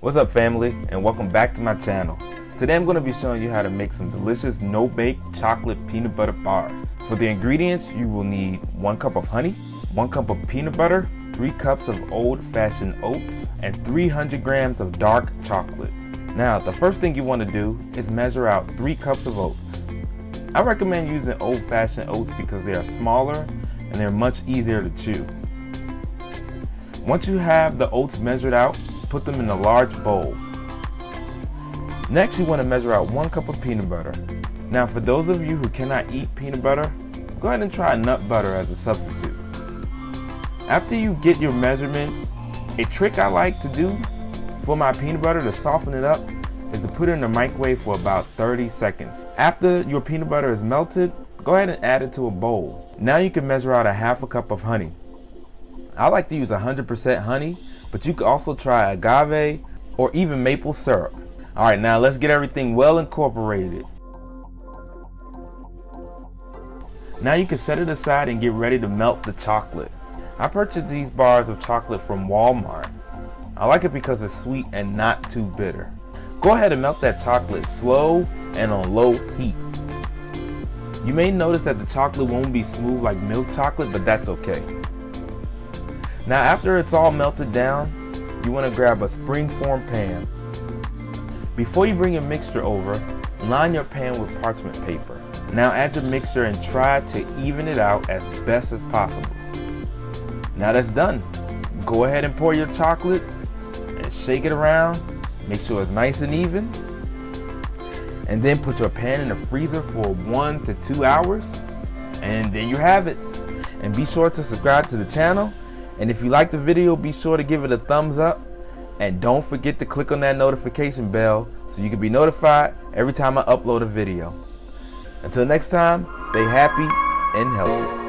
What's up, family, and welcome back to my channel. Today I'm going to be showing you how to make some delicious no-bake chocolate peanut butter bars. For the ingredients, you will need 1 cup of honey, 1 cup of peanut butter, 3 cups of old-fashioned oats, and 300 grams of dark chocolate. Now, the first thing you want to do is measure out 3 cups of oats. I recommend using old-fashioned oats because they are smaller and they're much easier to chew. Once you have the oats measured out, put them in a large bowl. Next, you want to measure out 1 cup of peanut butter. Now, for those of you who cannot eat peanut butter, go ahead and try nut butter as a substitute. After you get your measurements, a trick I like to do for my peanut butter to soften it up is to put it in the microwave for about 30 seconds. After your peanut butter is melted, go ahead and add it to a bowl. Now you can measure out a 1/2 cup of honey. I like to use 100% honey, but you could also try agave or even maple syrup. Alright, now let's get everything well incorporated. Now you can set it aside and get ready to melt the chocolate. I purchased these bars of chocolate from Walmart. I like it because it's sweet and not too bitter. Go ahead and melt that chocolate slow and on low heat. You may notice that the chocolate won't be smooth like milk chocolate, but that's okay. Now after it's all melted down, you want to grab a springform pan. Before you bring your mixture over, line your pan with parchment paper. Now add your mixture and try to even it out as best as possible. Now that's done. Go ahead and pour your chocolate and shake it around. Make sure it's nice and even. And then put your pan in the freezer for 1 to 2 hours. And there you have it. And be sure to subscribe to the channel. And if you like the video, be sure to give it a thumbs up. And don't forget to click on that notification bell so you can be notified every time I upload a video. Until next time, stay happy and healthy.